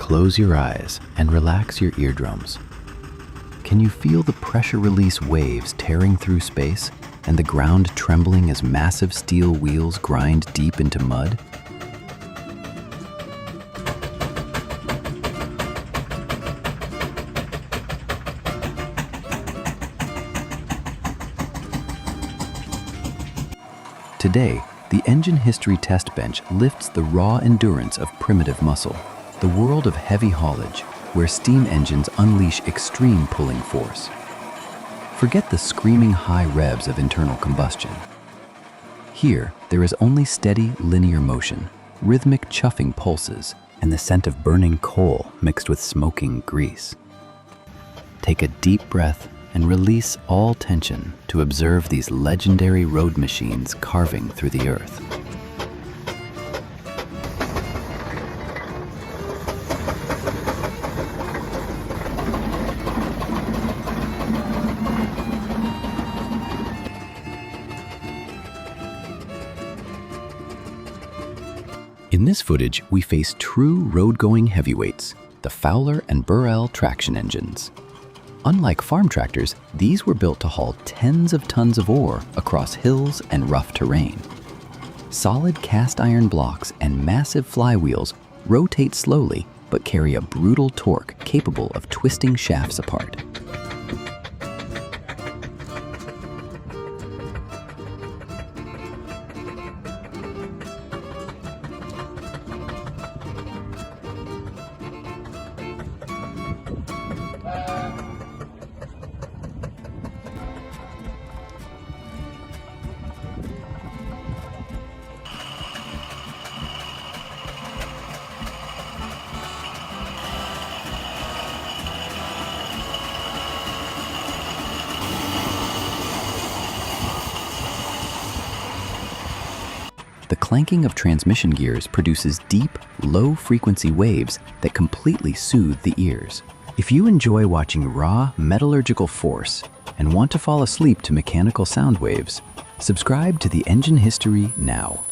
Close your eyes and relax your eardrums. Can you feel the pressure release waves tearing through space and the ground trembling as massive steel wheels grind deep into mud? Today, the engine history test bench lifts the raw endurance of primitive muscle, the world of heavy haulage, where steam engines unleash extreme pulling force. Forget the screaming high revs of internal combustion. Here, there is only steady, linear motion, rhythmic chuffing pulses, and the scent of burning coal mixed with smoking grease. Take a deep breath and release all tension to observe these legendary road machines carving through the earth. In this footage, we face true road-going heavyweights, the Fowler and Burrell traction engines. Unlike farm tractors, these were built to haul tens of tons of ore across hills and rough terrain. Solid cast iron blocks and massive flywheels rotate slowly but carry a brutal torque capable of twisting shafts apart. The clanking of transmission gears produces deep, low-frequency waves that completely soothe the ears. If you enjoy watching raw, metallurgical force and want to fall asleep to mechanical sound waves, subscribe to the Engine History now.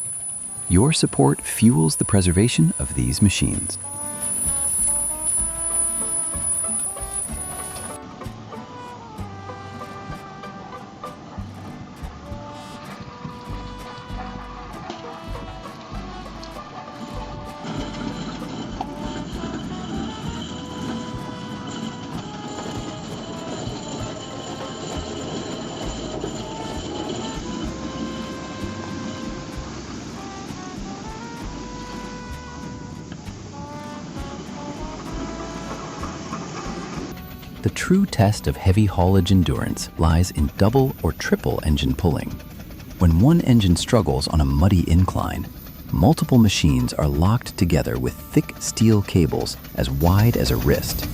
Your support fuels the preservation of these machines. The true test of heavy haulage endurance lies in double or triple engine pulling. When one engine struggles on a muddy incline, multiple machines are locked together with thick steel cables as wide as a wrist.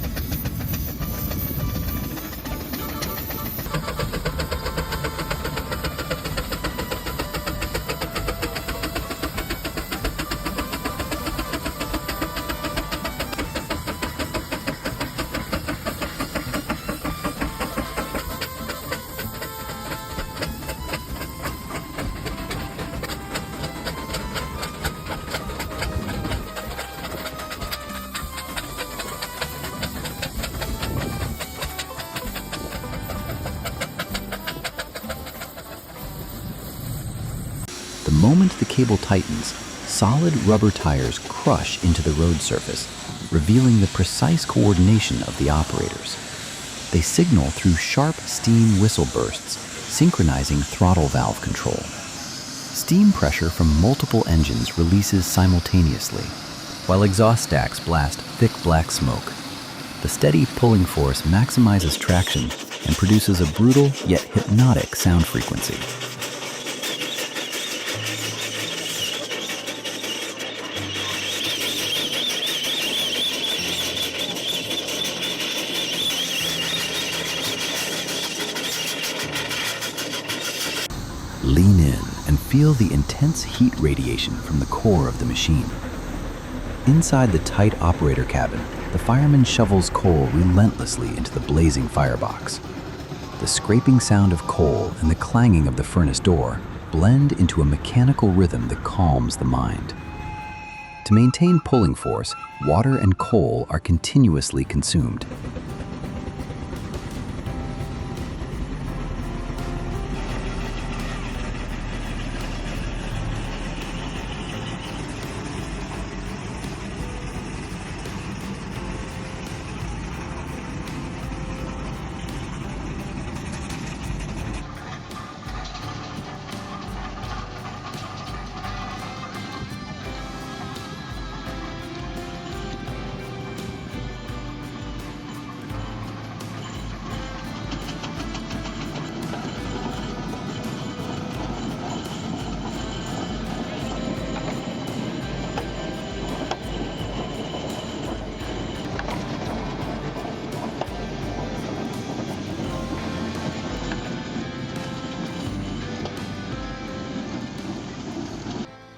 The moment the cable tightens, solid rubber tires crush into the road surface, revealing the precise coordination of the operators. They signal through sharp steam whistle bursts, synchronizing throttle valve control. Steam pressure from multiple engines releases simultaneously, while exhaust stacks blast thick black smoke. The steady pulling force maximizes traction and produces a brutal yet hypnotic sound frequency. Lean in and feel the intense heat radiation from the core of the machine. Inside the tight operator cabin, the fireman shovels coal relentlessly into the blazing firebox. The scraping sound of coal and the clanging of the furnace door blend into a mechanical rhythm that calms the mind. To maintain pulling force, water and coal are continuously consumed.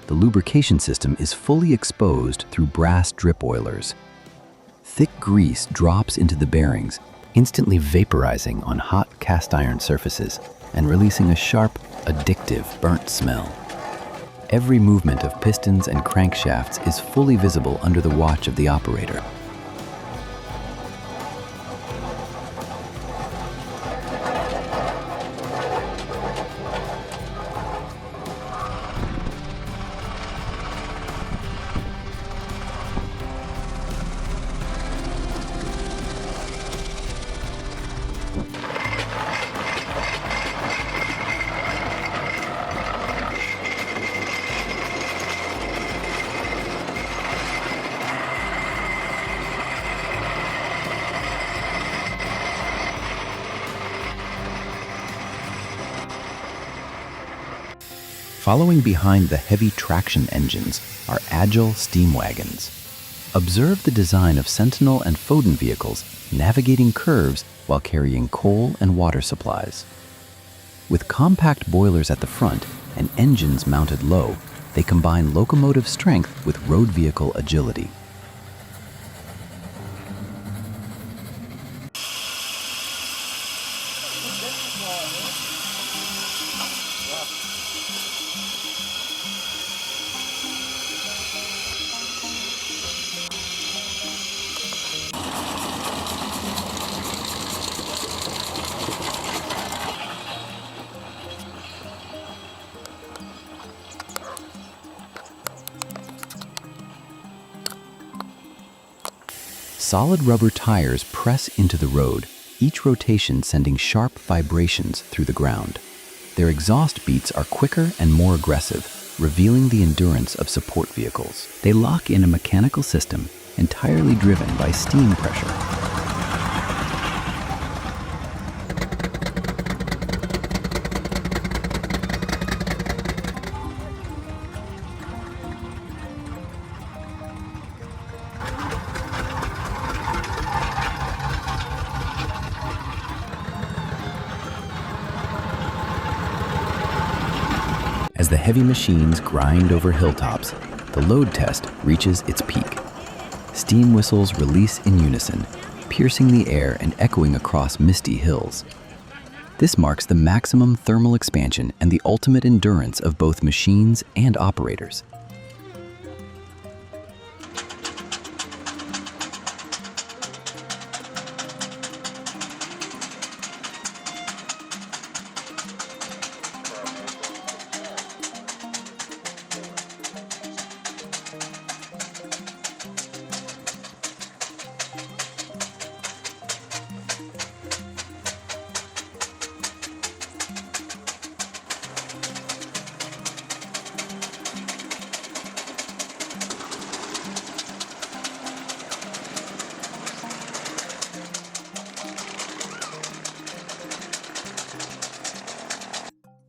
The lubrication system is fully exposed through brass drip oilers. Thick grease drops into the bearings, instantly vaporizing on hot cast iron surfaces and releasing a sharp, addictive, burnt smell. Every movement of pistons and crankshafts is fully visible under the watch of the operator. Following behind the heavy traction engines are agile steam wagons. Observe the design of Sentinel and Foden vehicles navigating curves while carrying coal and water supplies. With compact boilers at the front and engines mounted low, they combine locomotive strength with road vehicle agility. Solid rubber tires press into the road, each rotation sending sharp vibrations through the ground. Their exhaust beats are quicker and more aggressive, revealing the endurance of support vehicles. They lock in a mechanical system entirely driven by steam pressure. As the heavy machines grind over hilltops, the load test reaches its peak. Steam whistles release in unison, piercing the air and echoing across misty hills. This marks the maximum thermal expansion and the ultimate endurance of both machines and operators.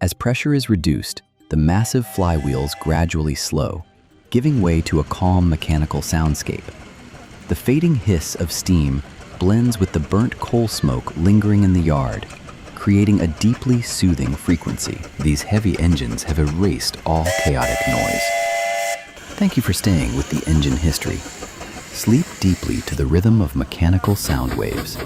As pressure is reduced, the massive flywheels gradually slow, giving way to a calm mechanical soundscape. The fading hiss of steam blends with the burnt coal smoke lingering in the yard, creating a deeply soothing frequency. These heavy engines have erased all chaotic noise. Thank you for staying with the engine history. Sleep deeply to the rhythm of mechanical sound waves.